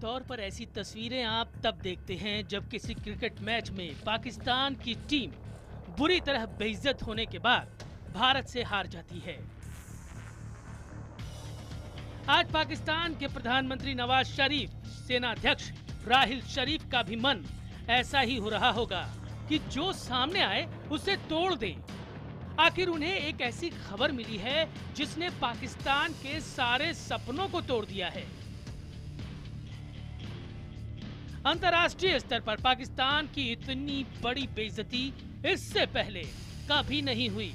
आमतौर पर ऐसी तस्वीरें आप तब देखते हैं जब किसी क्रिकेट मैच में पाकिस्तान की टीम बुरी तरह बेइज्जत होने के बाद भारत से हार जाती है। आज पाकिस्तान के प्रधानमंत्री नवाज शरीफ, सेनाध्यक्ष राहिल शरीफ का भी मन ऐसा ही हो रहा होगा कि जो सामने आए उसे तोड़ दें। आखिर उन्हें एक ऐसी खबर मिली है जिसने पाकिस्तान के सारे सपनों को तोड़ दिया है। अंतर्राष्ट्रीय स्तर पर पाकिस्तान की इतनी बड़ी बेइज्जती इससे पहले कभी नहीं हुई।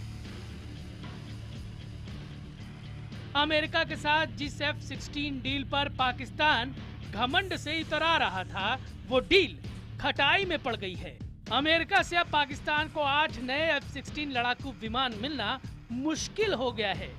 अमेरिका के साथ जिस F-16 डील पर पाकिस्तान घमंड से इतरा रहा था, वो डील खटाई में पड़ गई है। अमेरिका से अब पाकिस्तान को 8 नए F-16 लड़ाकू विमान मिलना मुश्किल हो गया है।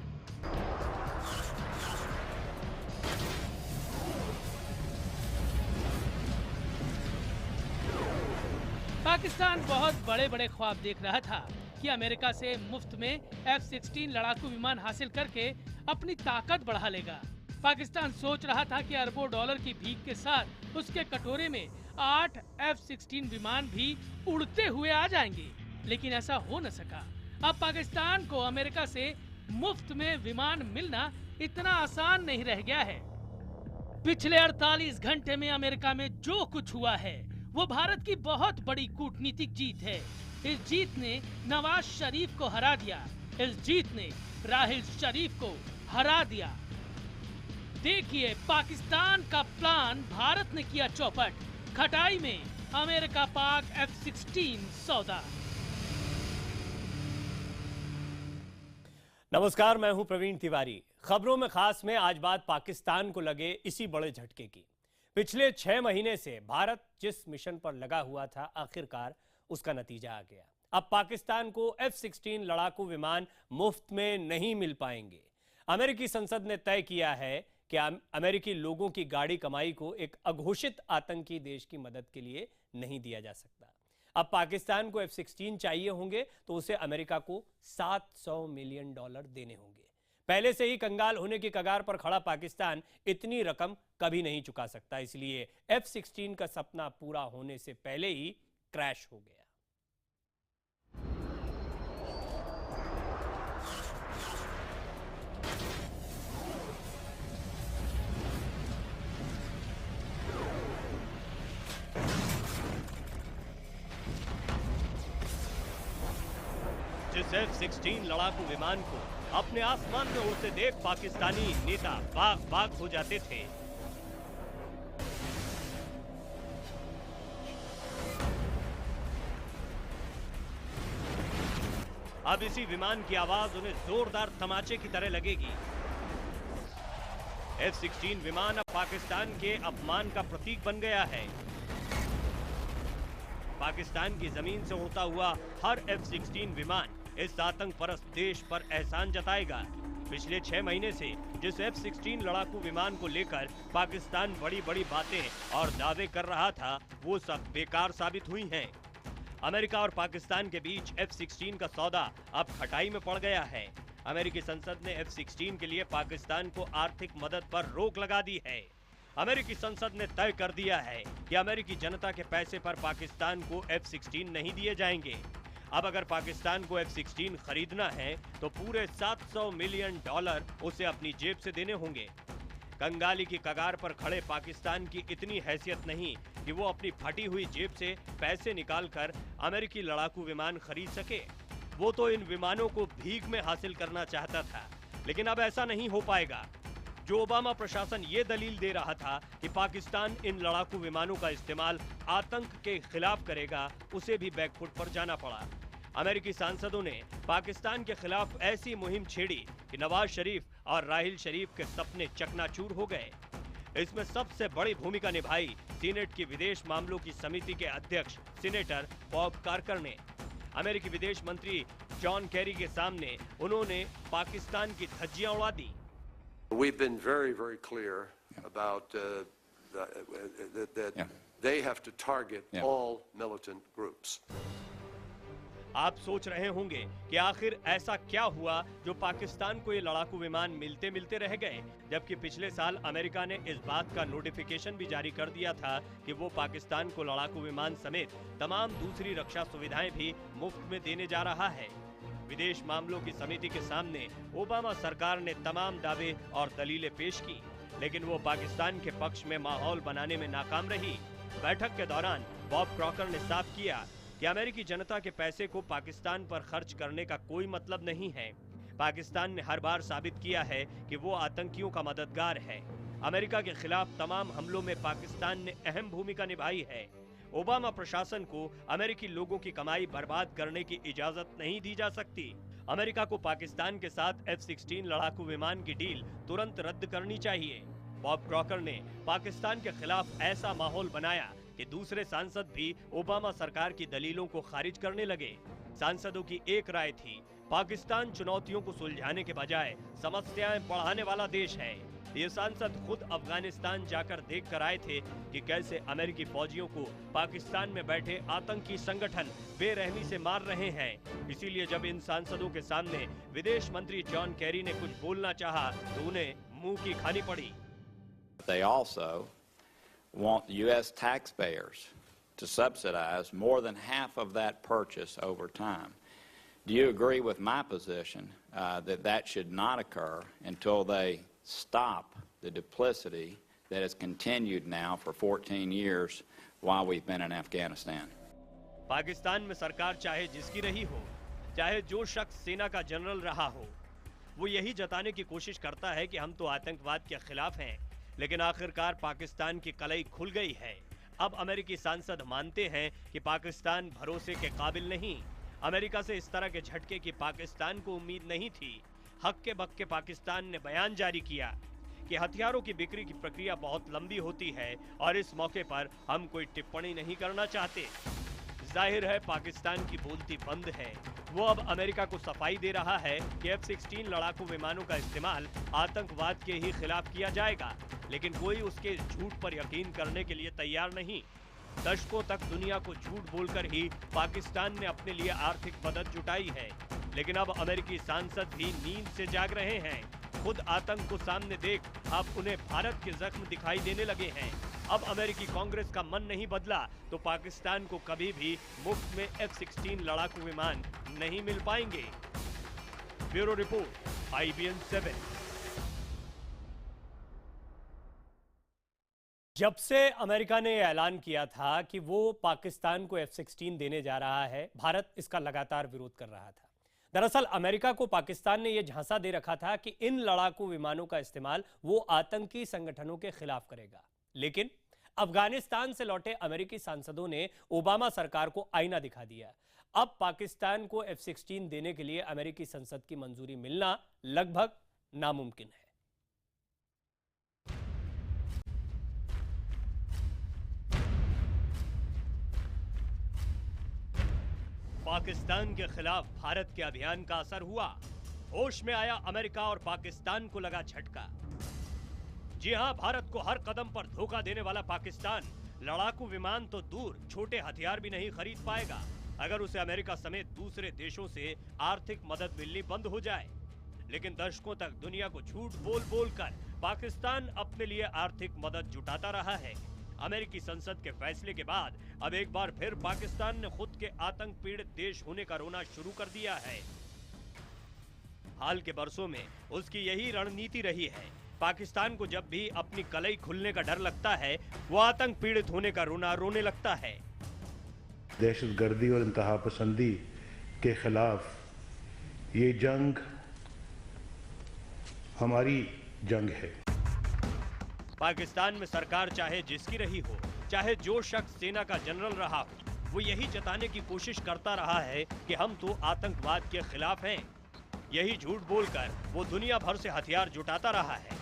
पाकिस्तान बहुत बड़े बड़े ख्वाब देख रहा था कि अमेरिका से मुफ्त में F-16 लड़ाकू विमान हासिल करके अपनी ताकत बढ़ा लेगा। पाकिस्तान सोच रहा था कि अरबों डॉलर की भीख के साथ उसके कटोरे में 8 F-16 विमान भी उड़ते हुए आ जाएंगे, लेकिन ऐसा हो न सका। अब पाकिस्तान को अमेरिका से मुफ्त में विमान मिलना इतना आसान नहीं रह गया है। पिछले 48 घंटे में अमेरिका में जो कुछ हुआ है वो भारत की बहुत बड़ी कूटनीतिक जीत है। इस जीत ने नवाज शरीफ को हरा दिया, इस जीत ने राहिल शरीफ को हरा दिया। देखिए, पाकिस्तान का प्लान भारत ने किया चौपट। खटाई में अमेरिका पाक F-16 सौदा। नमस्कार, मैं हूं प्रवीण तिवारी। खबरों में खास में आज बात पाकिस्तान को लगे इसी बड़े झटके की। पिछले 6 महीने से भारत जिस मिशन पर लगा हुआ था, आखिरकार उसका नतीजा आ गया। अब पाकिस्तान को F-16 लड़ाकू विमान मुफ्त में नहीं मिल पाएंगे। अमेरिकी संसद ने तय किया है कि अमेरिकी लोगों की गाड़ी कमाई को एक अघोषित आतंकी देश की मदद के लिए नहीं दिया जा सकता। अब पाकिस्तान को F-16 चाहिए होंगे तो उसे अमेरिका को $700 मिलियन देने होंगे। पहले से ही कंगाल होने की कगार पर खड़ा पाकिस्तान इतनी रकम कभी नहीं चुका सकता, इसलिए F-16 का सपना पूरा होने से पहले ही क्रैश हो गया। जिस F-16 लड़ाकू विमान को अपने आसमान में उड़ते देख पाकिस्तानी नेता बाग बाग हो जाते थे, अब इसी विमान की आवाज उन्हें जोरदार तमाचे की तरह लगेगी। F-16 विमान अब पाकिस्तान के अपमान का प्रतीक बन गया है। पाकिस्तान की जमीन से उड़ता हुआ हर F-16 विमान इस आतंक परस्त देश पर एहसान जताएगा। पिछले 6 महीने से जिस F-16 लड़ाकू विमान को लेकर पाकिस्तान बड़ी बड़ी बातें और दावे कर रहा था, वो सब बेकार साबित हुई हैं। अमेरिका और पाकिस्तान के बीच F-16 का सौदा अब खटाई में पड़ गया है। अमेरिकी संसद ने F-16 के लिए पाकिस्तान को आर्थिक मदद पर रोक लगा दी है। अमेरिकी संसद ने तय कर दिया है कि अमेरिकी जनता के पैसे पर पाकिस्तान को F-16 नहीं दिए जाएंगे। अब अगर पाकिस्तान को F-16 खरीदना है तो पूरे $700 मिलियन उसे अपनी जेब से देने होंगे। कंगाली की कगार पर खड़े पाकिस्तान की इतनी हैसियत नहीं कि वो अपनी फटी हुई जेब से पैसे निकालकर अमेरिकी लड़ाकू विमान खरीद सके। वो तो इन विमानों को भीख में हासिल करना चाहता था, लेकिन अब ऐसा नहीं हो पाएगा। जो ओबामा प्रशासन ये दलील दे रहा था कि पाकिस्तान इन लड़ाकू विमानों का इस्तेमाल आतंक के खिलाफ करेगा, उसे भी बैकफुट पर जाना पड़ा। अमेरिकी सांसदों ने पाकिस्तान के खिलाफ ऐसी मुहिम छेड़ी कि नवाज शरीफ और राहिल शरीफ के सपने चकनाचूर हो गए। इसमें सबसे बड़ी भूमिका निभाई सीनेट की विदेश मामलों की समिति के अध्यक्ष सीनेटर बॉब कार्कर ने। अमेरिकी विदेश मंत्री जॉन कैरी के सामने उन्होंने पाकिस्तान की धज्जियां उड़ा दी। We've been very, very clear about that they have to target all militant groups. आप सोच रहे होंगे कि आखिर ऐसा क्या हुआ जो पाकिस्तान को ये लड़ाकू विमान मिलते मिलते रह गए, जबकि पिछले साल अमेरिका ने इस बात का नोटिफिकेशन भी जारी कर दिया था कि वो पाकिस्तान को लड़ाकू विमान समेत तमाम दूसरी रक्षा सुविधाएं भी मुफ्त में देने जा रहा है। विदेश मामलों की समिति के सामने ओबामा सरकार ने तमाम दावे और दलीलें पेश की, लेकिन वो पाकिस्तान के पक्ष में माहौल बनाने में नाकाम रही। बैठक के दौरान बॉब क्रॉकर ने साफ किया कि अमेरिकी जनता के पैसे को पाकिस्तान पर खर्च करने का कोई मतलब नहीं है। पाकिस्तान ने हर बार साबित किया है कि वो आतंकियों का मददगार है। अमेरिका के खिलाफ तमाम हमलों में पाकिस्तान ने अहम भूमिका निभाई है। ओबामा प्रशासन को अमेरिकी लोगों की कमाई बर्बाद करने की इजाजत नहीं दी जा सकती। अमेरिका को पाकिस्तान के साथ F-16 लड़ाकू विमान की डील तुरंत रद्द करनी चाहिए। बॉब क्रॉकर ने पाकिस्तान के खिलाफ ऐसा माहौल बनाया कि दूसरे सांसद भी ओबामा सरकार की दलीलों को खारिज करने लगे। सांसदों की एक राय थी, पाकिस्तान चुनौतियों को सुलझाने के बजाय समस्याएं बढ़ाने वाला देश है। ये सांसद खुद अफगानिस्तान जाकर देख कर आए थे कि कैसे अमेरिकी फौजियों को पाकिस्तान में बैठे आतंकी संगठन बेरहमी से मार रहे हैं। इसीलिए जब इन सांसदों के सामने विदेश मंत्री जॉन कैरी ने कुछ बोलना चाहा तो उन्हें मुंह की खानी पड़ी। They also want the U.S. taxpayers to subsidize more than half of that purchase over time. Do you agree with my position that should not occur until they stop the duplicity that has continued now for 14 years while we've been in Afghanistan? Pakistan में सरकार चाहे जिसकी रही हो, चाहे जो शख्स सेना का जनरल रहा हो, वो यही जताने की कोशिश करता है कि हम तो आतंकवाद के खिलाफ हैं, लेकिन आखिरकार पाकिस्तान की कलई खुल गई है। अब अमेरिकी सांसद मानते हैं कि पाकिस्तान भरोसे के काबिल नहीं। अमेरिका से इस तरह के झटके की पाकिस्तान को उम्मीद नहीं थी। हक्के बक्के पाकिस्तान ने बयान जारी किया कि हथियारों की बिक्री की प्रक्रिया बहुत लंबी होती है और इस मौके पर हम कोई टिप्पणी नहीं करना चाहते। जाहिर है पाकिस्तान की बोलती बंद है। वो अब अमेरिका को सफाई दे रहा है कि F-16 लड़ाकू विमानों का इस्तेमाल आतंकवाद के ही खिलाफ किया जाएगा, लेकिन कोई उसके झूठ पर यकीन करने के लिए तैयार नहीं। दशकों तक दुनिया को झूठ बोलकर ही पाकिस्तान ने अपने लिए आर्थिक मदद जुटाई है, लेकिन अब अमेरिकी सांसद भी नींद से जाग रहे हैं। खुद आतंक को सामने देख अब उन्हें भारत के जख्म दिखाई देने लगे हैं। अब अमेरिकी कांग्रेस का मन नहीं बदला तो पाकिस्तान को कभी भी मुफ्त में F-16 लड़ाकू विमान नहीं मिल पाएंगे। Bureau report, IBN 7। जब से अमेरिका ने ऐलान किया था कि वो पाकिस्तान को F-16 देने जा रहा है, भारत इसका लगातार विरोध कर रहा था। दरअसल अमेरिका को पाकिस्तान ने यह झांसा दे रखा था कि इन लड़ाकू विमानों का इस्तेमाल वो आतंकी संगठनों के खिलाफ करेगा, लेकिन अफगानिस्तान से लौटे अमेरिकी सांसदों ने ओबामा सरकार को आईना दिखा दिया। अब पाकिस्तान को F-16 देने के लिए अमेरिकी संसद की मंजूरी मिलना लगभग नामुमकिन है। पाकिस्तान के खिलाफ भारत के अभियान का असर हुआ। होश में आया अमेरिका और पाकिस्तान को लगा झटका। जी हां, भारत को हर कदम पर धोखा देने वाला पाकिस्तान लड़ाकू विमान तो दूर, छोटे हथियार भी नहीं खरीद पाएगा अगर उसे अमेरिका समेत दूसरे देशों से आर्थिक मदद मिलनी बंद हो जाए। लेकिन दशकों तक दुनिया को झूठ बोल बोल कर पाकिस्तान अपने लिए आर्थिक मदद जुटाता रहा है। अमेरिकी संसद के फैसले के बाद अब एक बार फिर पाकिस्तान ने खुद के आतंक पीड़ित देश होने का रोना शुरू कर दिया है। हाल के बरसों में उसकी यही रणनीति रही है। पाकिस्तान को जब भी अपनी कलई खुलने का डर लगता है, वो आतंक पीड़ित होने का रोना रोने लगता है। दहशतगर्दी और इंतहा पसंदी के खिलाफ ये जंग हमारी जंग है। पाकिस्तान में सरकार चाहे जिसकी रही हो, चाहे जो शख्स सेना का जनरल रहा हो, वो यही जताने की कोशिश करता रहा है कि हम तो आतंकवाद के खिलाफ हैं। यही झूठ बोलकर वो दुनिया भर से हथियार जुटाता रहा है।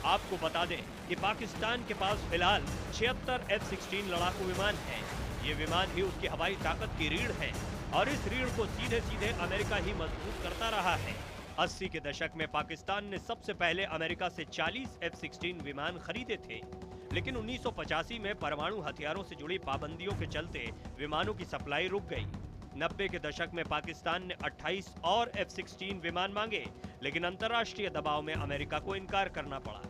आपको बता दें कि पाकिस्तान के पास फिलहाल 76 F-16 लड़ाकू विमान हैं। ये विमान ही उसकी हवाई ताकत की रीढ़ है और इस रीढ़ को सीधे सीधे अमेरिका ही मजबूत करता रहा है। 80 के दशक में पाकिस्तान ने सबसे पहले अमेरिका से 40 F-16 विमान खरीदे थे, लेकिन 1985 में परमाणु हथियारों से जुड़ी पाबंदियों के चलते विमानों की सप्लाई रुक गई। 90 के दशक में पाकिस्तान ने 28 और F-16 विमान मांगे, लेकिन अंतर्राष्ट्रीय दबाव में अमेरिका को इनकार करना पड़ा।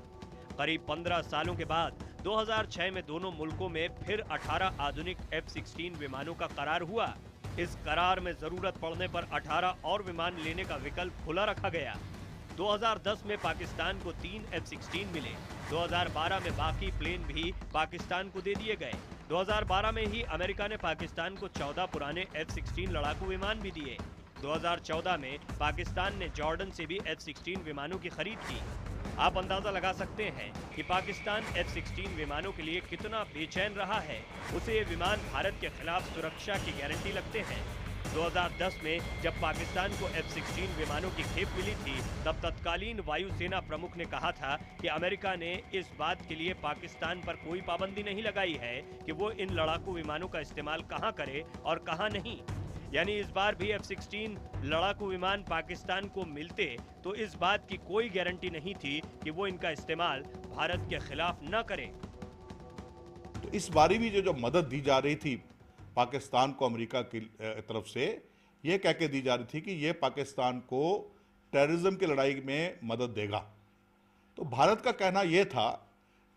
करीब 15 सालों के बाद 2006 में दोनों मुल्कों में फिर 18 आधुनिक F-16 विमानों का करार हुआ। इस करार में जरूरत पड़ने पर 18 और विमान लेने का विकल्प खुला रखा गया। 2010 में पाकिस्तान को 3 F-16 मिले। 2012 में बाकी प्लेन भी पाकिस्तान को दे दिए गए। 2012 में ही अमेरिका ने पाकिस्तान को 14 पुराने F-16 लड़ाकू विमान भी दिए। 2014 में पाकिस्तान ने जॉर्डन से भी F-16 विमानों की खरीद की। आप अंदाजा लगा सकते हैं कि पाकिस्तान F-16 विमानों के लिए कितना बेचैन रहा है। उसे ये विमान भारत के खिलाफ सुरक्षा की गारंटी लगते हैं। 2010 में जब पाकिस्तान को F-16 विमानों की खेप मिली थी, तब तत्कालीन वायुसेना प्रमुख ने कहा था कि अमेरिका ने इस बात के लिए पाकिस्तान पर कोई पाबंदी नहीं लगाई है कि वो इन लड़ाकू विमानों का इस्तेमाल कहां करे और कहां नहीं। यानी इस बार भी F-16 लड़ाकू विमान पाकिस्तान को मिलते तो इस बात की कोई गारंटी नहीं थी कि वो इनका इस्तेमाल भारत के खिलाफ न करे। तो इस बारी भी जो मदद दी जा रही थी पाकिस्तान को अमेरिका की तरफ से, ये कह के दी जा रही थी कि ये पाकिस्तान को टेररिज्म की लड़ाई में मदद देगा। तो भारत का कहना यह था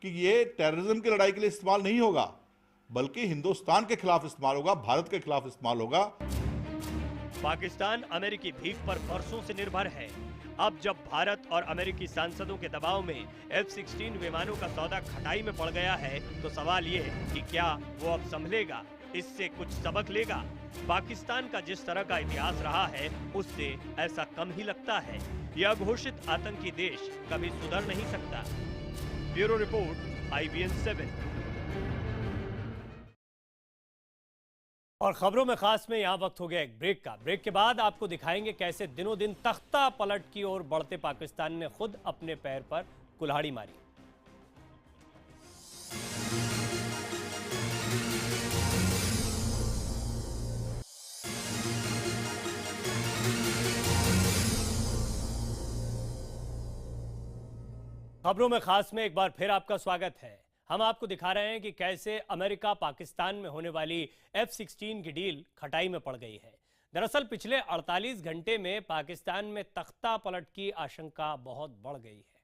कि ये टेररिज्म की लड़ाई के लिए इस्तेमाल नहीं होगा, बल्कि हिंदुस्तान के खिलाफ इस्तेमाल होगा, भारत के खिलाफ इस्तेमाल होगा। पाकिस्तान अमेरिकी भीख पर बरसों से निर्भर है। अब जब भारत और अमेरिकी सांसदों के दबाव में F-16 विमानों का सौदा खटाई में पड़ गया है, तो सवाल ये कि क्या वो अब संभलेगा, इससे कुछ सबक लेगा। पाकिस्तान का जिस तरह का इतिहास रहा है, उससे ऐसा कम ही लगता है। यह घोषित आतंकी देश कभी सुधर नहीं सकता। Bureau report, IBN 7। और खबरों में खास में यहाँ वक्त हो गया एक ब्रेक का। ब्रेक के बाद आपको दिखाएंगे कैसे दिनों दिन तख्ता पलट की ओर बढ़ते पाकिस्तान ने खुद अपने पैर पर कुल्हाड़ी मारी। खबरों में खास में एक बार फिर आपका स्वागत है। हम आपको दिखा रहे हैं कि कैसे अमेरिका पाकिस्तान में होने वाली F-16 की डील खटाई में पड़ गई है। दरअसल पिछले 48 घंटे में पाकिस्तान में तख्ता पलट की आशंका बहुत बढ़ गई है।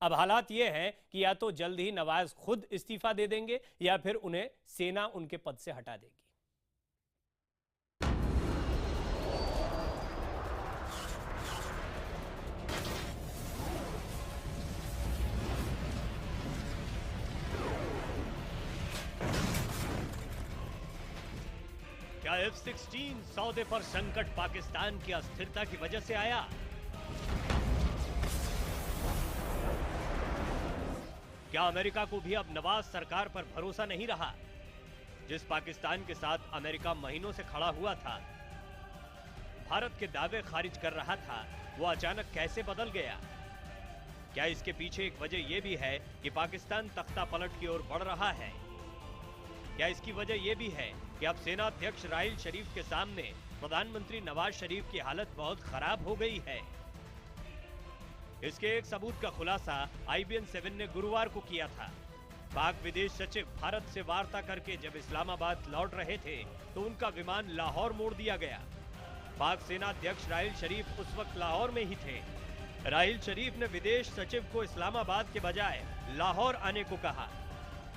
अब हालात ये हैं कि या तो जल्द ही नवाज खुद इस्तीफा दे देंगे या फिर उन्हें सेना उनके पद से हटा देगी। क्या F-16 सौदे पर संकट पाकिस्तान की अस्थिरता की वजह से आया? क्या अमेरिका को भी अब नवाज सरकार पर भरोसा नहीं रहा? जिस पाकिस्तान के साथ अमेरिका महीनों से खड़ा हुआ था, भारत के दावे खारिज कर रहा था, वो अचानक कैसे बदल गया? क्या इसके पीछे एक वजह यह भी है कि पाकिस्तान तख्ता पलट की ओर बढ़ रहा है? क्या इसकी वजह यह भी है कि अब सेना अध्यक्ष राहिल शरीफ के सामने प्रधानमंत्री नवाज शरीफ की हालत बहुत खराब हो गई है? इसके एक सबूत का खुलासा IBN 7 ने गुरुवार को किया था। पाक विदेश सचिव भारत से वार्ता करके जब इस्लामाबाद लौट रहे थे तो उनका विमान लाहौर मोड़ दिया गया। पाक सेना अध्यक्ष राहिल शरीफ उस वक्त लाहौर में ही थे। राहिल शरीफ ने विदेश सचिव को इस्लामाबाद के बजाय लाहौर आने को कहा।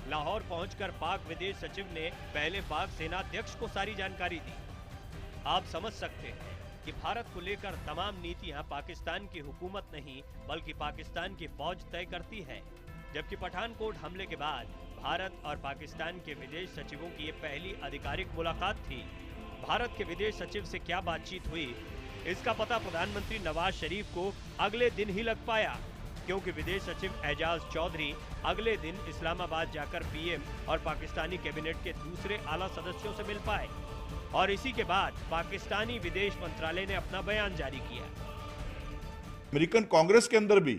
लाहौर पहुंचकर पाक विदेश सचिव ने पहले पाक सेनाध्यक्ष को सारी जानकारी दी। आप समझ सकते हैं कि भारत को लेकर तमाम नीतियां पाकिस्तान की हुकूमत नहीं बल्कि पाकिस्तान की फौज तय करती है। जबकि पठानकोट हमले के बाद भारत और पाकिस्तान के विदेश सचिवों की ये पहली आधिकारिक मुलाकात थी। भारत के विदेश सचिव से क्या बातचीत हुई, इसका पता प्रधानमंत्री नवाज शरीफ को अगले दिन ही लग पाया, क्योंकि विदेश सचिव एजाज चौधरी अगले दिन इस्लामाबाद जाकर PM और पाकिस्तानी कैबिनेट के दूसरे आला सदस्यों से मिल पाए और इसी के बाद पाकिस्तानी विदेश मंत्रालय ने अपना बयान जारी किया। अमेरिकन कांग्रेस के अंदर भी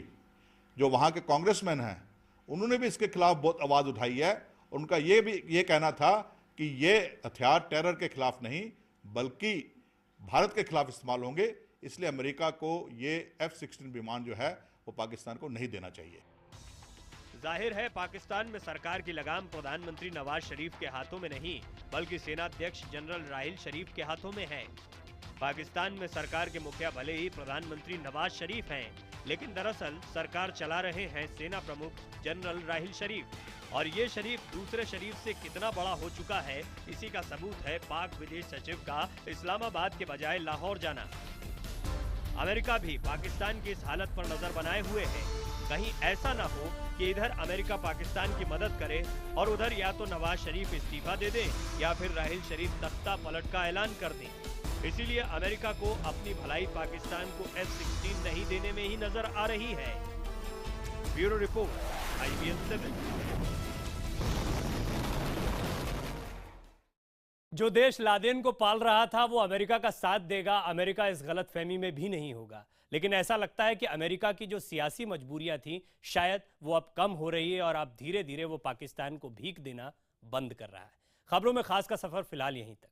जो वहां के कांग्रेसमैन हैं, उन्होंने भी इसके खिलाफ बहुत आवाज उठाई है। उनका ये कहना था कि ये हथियार टेरर के खिलाफ नहीं बल्कि भारत के खिलाफ इस्तेमाल होंगे, इसलिए अमेरिका को ये F-16 विमान जो है वो पाकिस्तान को नहीं देना चाहिए। जाहिर है पाकिस्तान में सरकार की लगाम प्रधानमंत्री नवाज शरीफ के हाथों में नहीं, बल्कि सेनाध्यक्ष जनरल राहिल शरीफ के हाथों में है। पाकिस्तान में सरकार के मुखिया भले ही प्रधानमंत्री नवाज शरीफ हैं, लेकिन दरअसल सरकार चला रहे हैं सेना प्रमुख जनरल राहिल शरीफ। और ये शरीफ दूसरे शरीफ से कितना बड़ा हो चुका है, इसी का सबूत है पाक विदेश सचिव का इस्लामाबाद के बजाय लाहौर जाना। अमेरिका भी पाकिस्तान की इस हालत पर नजर बनाए हुए है। कहीं ऐसा ना हो कि इधर अमेरिका पाकिस्तान की मदद करे और उधर या तो नवाज शरीफ इस्तीफा दे दे या फिर राहिल शरीफ तख्ता पलट का ऐलान कर दे। इसीलिए अमेरिका को अपनी भलाई पाकिस्तान को F-16 नहीं देने में ही नजर आ रही है। Bureau report, IBN 7। जो देश लादेन को पाल रहा था वो अमेरिका का साथ देगा, अमेरिका इस गलतफहमी में भी नहीं होगा। लेकिन ऐसा लगता है कि अमेरिका की जो सियासी मजबूरियां थी शायद वो अब कम हो रही है और अब धीरे धीरे वो पाकिस्तान को भीख देना बंद कर रहा है। खबरों में खास का सफर फिलहाल यहीं तक।